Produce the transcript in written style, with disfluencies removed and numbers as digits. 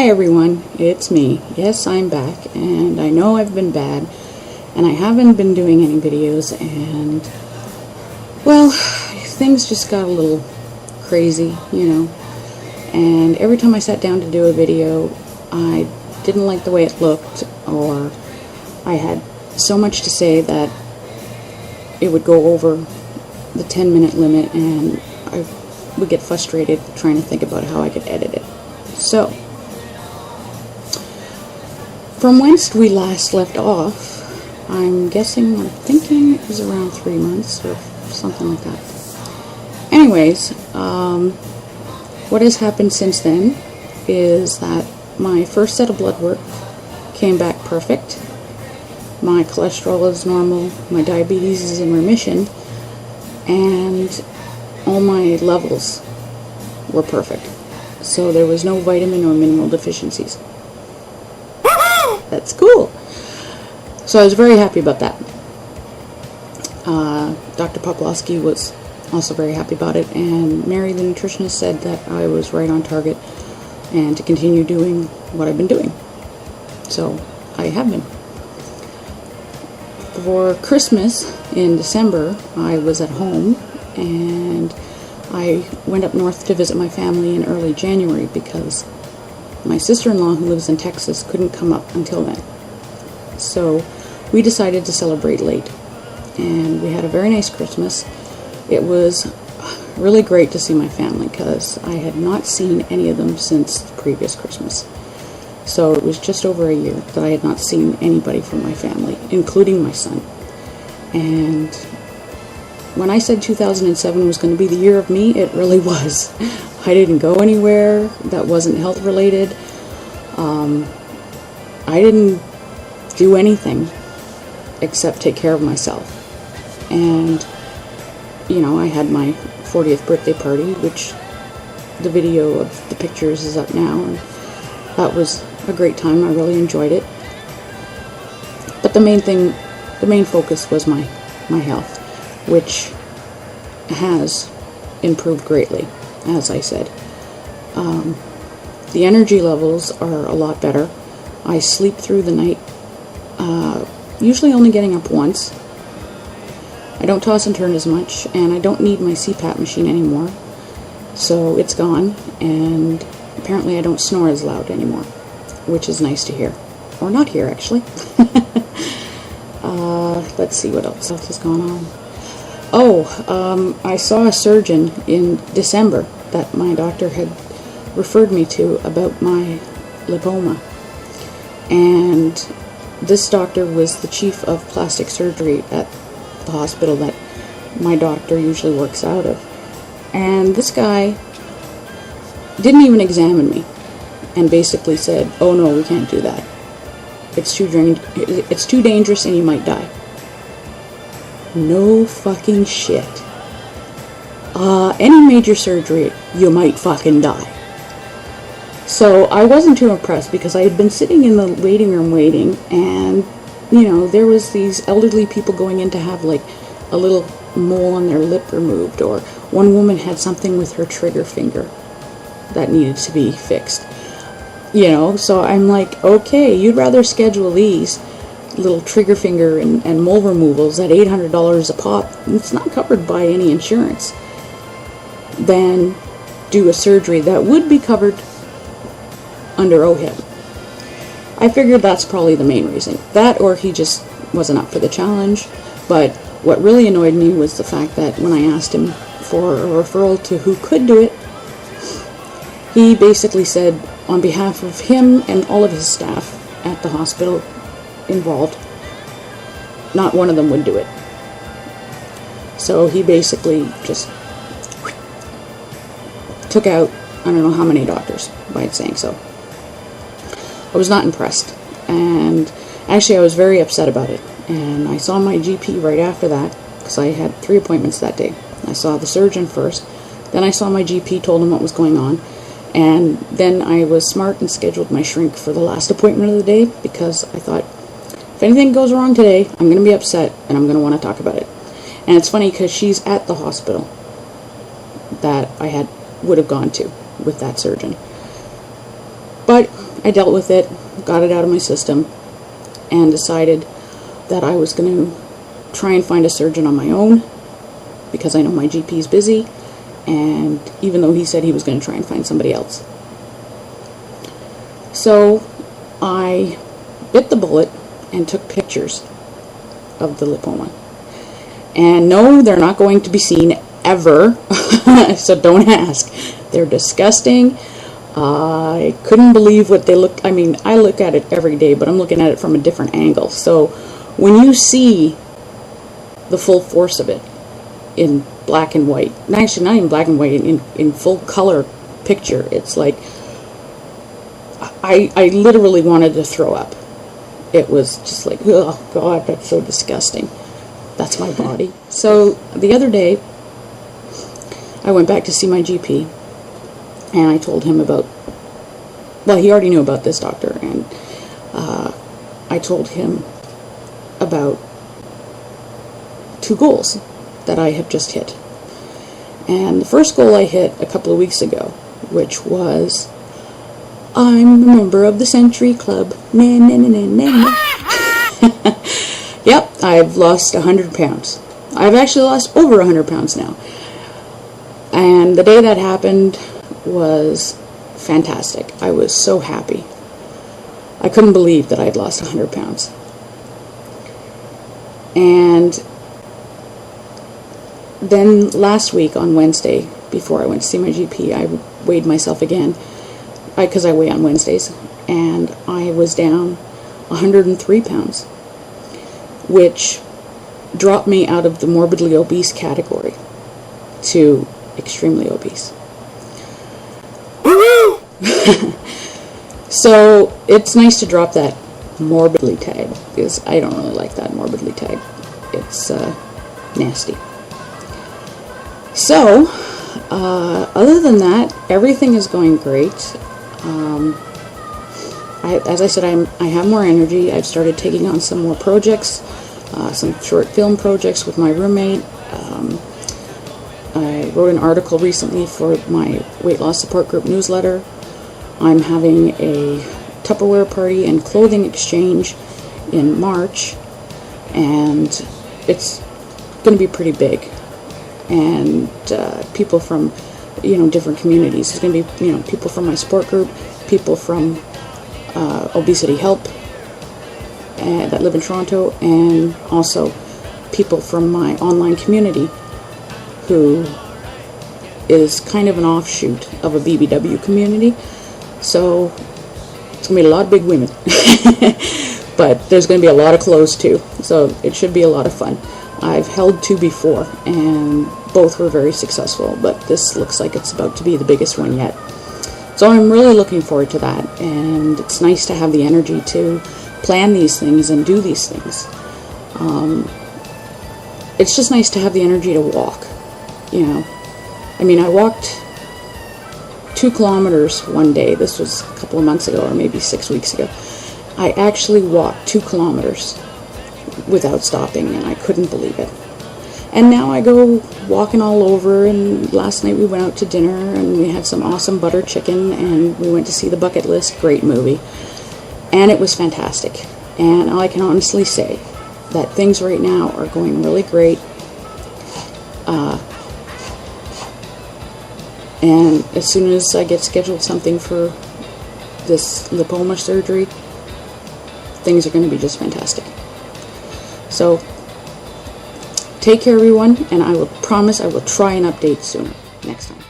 Hi everyone, it's me. Yes, I'm back, and I know I've been bad, and I haven't been doing any videos, and, well, things just got a little crazy, and every time I sat down to do a video, I didn't like the way it looked, or I had so much to say that it would go over the 10-minute limit, and I would get frustrated trying to think about how I could edit it. So, from whence we last left off, I'm thinking it was around 3 months or something like that. Anyways, what has happened since then is that my first set of blood work came back perfect. My cholesterol is normal, my diabetes is in remission, and all my levels were perfect. So there was no vitamin or mineral deficiencies. That's cool. So I was very happy about that. Dr. Poplowski was also very happy about it, and Mary, the nutritionist, said that I was right on target and to continue doing what I've been doing. So I have been. For Christmas in December, I was at home, and I went up north to visit my family in early January because my sister-in-law, who lives in Texas, couldn't come up until then. So we decided to celebrate late, and we had a very nice Christmas. It was really great to see my family because I had not seen any of them since the previous Christmas. So it was just over a year that I had not seen anybody from my family, including my son. And when I said 2007 was going to be the year of me, it really was. I didn't go anywhere that wasn't health related. I didn't do anything except take care of myself. And, I had my 40th birthday party, which the video of the pictures is up now. And that was a great time. I really enjoyed it. But the main focus was my health, which has improved greatly, as I said. The energy levels are a lot better. I sleep through the night, usually only getting up once. I don't toss and turn as much, and I don't need my CPAP machine anymore. So it's gone, and apparently I don't snore as loud anymore, which is nice to hear. Or not hear, actually. Let's see what else has gone on. I saw a surgeon in December that my doctor had referred me to about my lipoma. And this doctor was the chief of plastic surgery at the hospital that my doctor usually works out of. And this guy didn't even examine me and basically said, "Oh no, we can't do that. It's too dangerous and you might die." No fucking shit. Any major surgery, you might fucking die. So I wasn't too impressed because I had been sitting in the waiting room waiting, and there was these elderly people going in to have like a little mole on their lip removed, or one woman had something with her trigger finger that needed to be fixed. So I'm like, okay, you'd rather schedule these little trigger finger and mole removals at $800 a pop, and it's not covered by any insurance, than do a surgery that would be covered under OHIP. I figured that's probably the main reason. That, or he just wasn't up for the challenge. But what really annoyed me was the fact that when I asked him for a referral to who could do it, he basically said on behalf of him and all of his staff at the hospital involved, not one of them would do it. So he basically just took out I don't know how many doctors by saying so. I was not impressed, and actually I was very upset about it. And I saw my GP right after that, because I had 3 appointments that day. I saw the surgeon first, then I saw my GP, told him what was going on, and then I was smart and scheduled my shrink for the last appointment of the day, because I thought, if anything goes wrong today, I'm going to be upset, and I'm going to want to talk about it. And it's funny, because she's at the hospital that I would have gone to with that surgeon. But I dealt with it, got it out of my system, and decided that I was going to try and find a surgeon on my own, because I know my GP is busy, and even though he said he was going to try and find somebody else. So I bit the bullet and took pictures of the lipoma. And no, they're not going to be seen ever, so don't ask. They're disgusting. I couldn't believe what they looked. I mean, I look at it every day, but I'm looking at it from a different angle. So when you see the full force of it in black and white, actually not even black and white, in full color picture, it's like I literally wanted to throw up. It was just like, oh God, that's so disgusting. That's my body. So the other day, I went back to see my GP, and I told him about, well, he already knew about this doctor, and I told him about 2 goals that I have just hit. And the first goal I hit a couple of weeks ago, which was, I'm a member of the Century Club. Nah, nah, nah, nah, nah. Yep, I've lost 100 pounds. I've actually lost over 100 pounds now. And the day that happened was fantastic. I was so happy. I couldn't believe that I'd lost 100 pounds. And then last week on Wednesday, before I went to see my GP, I weighed myself again, because I weigh on Wednesdays, and I was down 103 pounds, which dropped me out of the morbidly obese category to extremely obese. So it's nice to drop that morbidly tag, because I don't really like that morbidly tag. It's nasty. So other than that, everything is going great. As I said, I have more energy. I've started taking on some more projects, some short film projects with my roommate. I wrote an article recently for my weight loss support group newsletter. I'm having a Tupperware party and clothing exchange in March, and it's going to be pretty big. And people from, different communities. It's going to be, people from my support group, people from Obesity Help that live in Toronto, and also people from my online community, who is kind of an offshoot of a BBW community. So it's going to be a lot of big women. But there's going to be a lot of clothes too. So it should be a lot of fun. I've held 2 before, and both were very successful, but this looks like it's about to be the biggest one yet. So I'm really looking forward to that, and it's nice to have the energy to plan these things and do these things. It's just nice to have the energy to walk, I mean, I walked 2 kilometers one day. This was a couple of months ago, or maybe 6 weeks ago. I actually walked 2 kilometers without stopping, and I couldn't believe it. And now I go walking all over, and last night we went out to dinner, and we had some awesome butter chicken, and we went to see The Bucket List, great movie, and it was fantastic. And I can honestly say that things right now are going really great, and as soon as I get scheduled something for this lipoma surgery, things are going to be just fantastic. So take care, everyone, and I will promise I will try and update sooner next time.